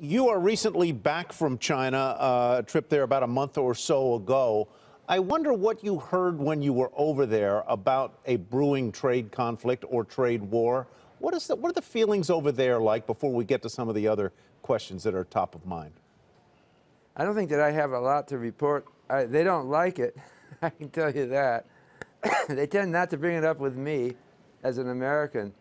You are recently back from China, a trip there about a month or so ago. I wonder what you heard when you were over there about a brewing trade conflict or trade war. What are the feelings over there like before we get to some of the other questions that are top of mind? I don't think that I have a lot to report. They don't like it, I can tell you that. They tend not to bring it up with me as an American.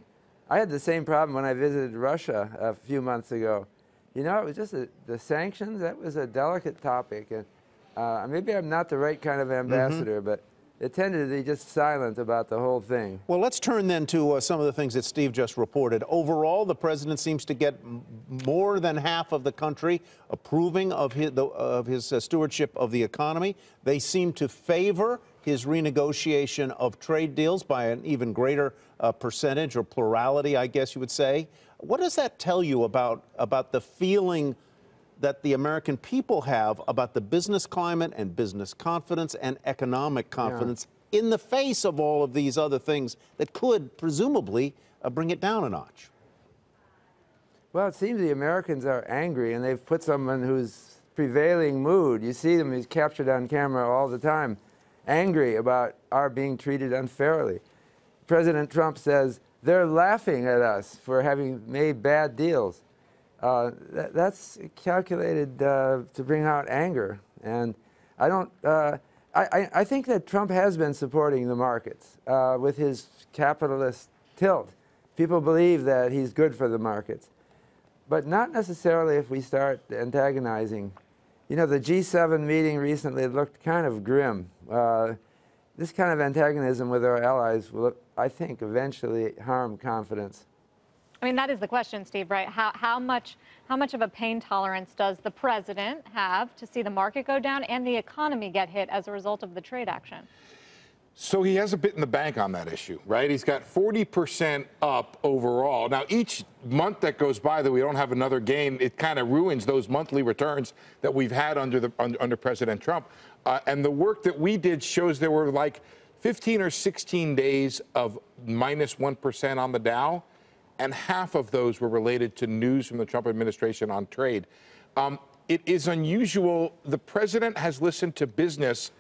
I had the same problem when I visited Russia a few months ago. You know, it was just the sanctions, that was a delicate topic. And maybe I'm not the right kind of ambassador, but it tended to be just silent about the whole thing. Well, let's turn then to some of the things that Steve just reported. Overall, the president seems to get more than half of the country approving of his stewardship of the economy. They seem to favor his renegotiation of trade deals by an even greater percentage or plurality, I guess you would say. What does that tell you about the feeling that the American people have about the business climate and business confidence and economic confidence in the face of all of these other things that could presumably bring it down a notch? Well, it seems the Americans are angry, and they've put someone whose prevailing mood, you see them, he's captured on camera all the time, angry about our being treated unfairly. President Trump says they're laughing at us for having made bad deals. That's calculated to bring out anger, and I don't. I think that Trump has been supporting the markets with his capitalist tilt. People believe that he's good for the markets, but not necessarily if we start antagonizing. You know, the G7 meeting recently looked kind of grim. This kind of antagonism with our allies will, I think, eventually harm confidence. I mean, that is the question, Steve, right? How much of a pain tolerance does the president have to see the market go down and the economy get hit as a result of the trade action? So he has a bit in the bank on that issue, right? He's got 40% up overall. Now, each month that goes by that we don't have another gain, it kind of ruins those monthly returns that we've had under President Trump. And the work that we did shows there were like 15 or 16 days of minus 1% on the Dow, and half of those were related to news from the Trump administration on trade. It is unusual. The president has listened to business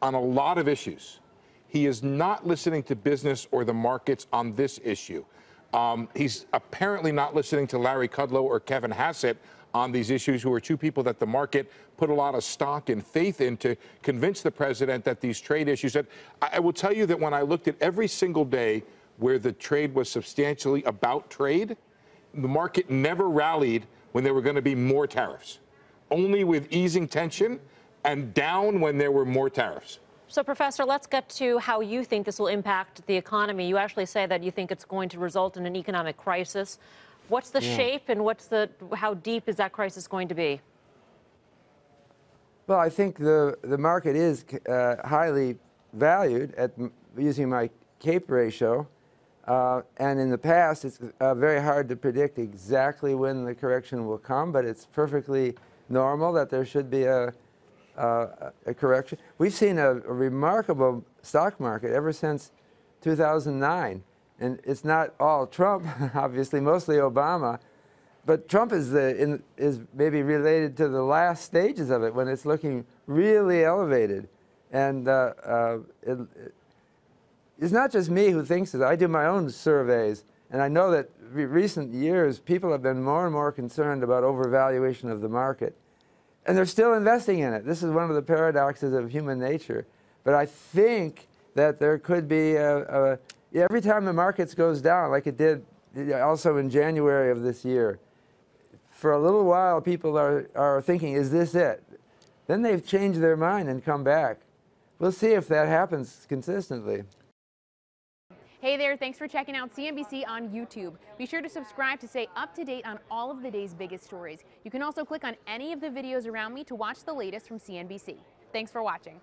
on a lot of issues. He is not listening to business or the markets on this issue. He's apparently not listening to Larry Kudlow or Kevin Hassett on these issues, who are two people that the market put a lot of stock and faith in to convince the president that these trade issues. That I will tell you that when I looked at every single day where the trade was substantially about trade, the market never rallied when there were going to be more tariffs. Only with easing tension, and down when there were more tariffs. So, Professor, let's get to how you think this will impact the economy. You actually say that you think it's going to result in an economic crisis. What's the shape, and how deep is that crisis going to be? Well, I think the market is highly valued at using my CAPE ratio. And in the past, it's very hard to predict exactly when the correction will come, but it's perfectly normal that there should be a correction. We've seen a remarkable stock market ever since 2009. And it's not all Trump, obviously, mostly Obama. But Trump is maybe related to the last stages of it, when it's looking really elevated. And it's not just me who thinks this. I do my own surveys, and I know that recent years, people have been more and more concerned about overvaluation of the market. And they're still investing in it. This is one of the paradoxes of human nature. But I think that there could be every time the markets goes down, like it did also in January of this year, for a little while people are thinking, is this it? Then they've changed their mind and come back. We'll see if that happens consistently. Hey there, thanks for checking out CNBC on YouTube. Be sure to subscribe to stay up to date on all of the day's biggest stories. You can also click on any of the videos around me to watch the latest from CNBC. Thanks for watching.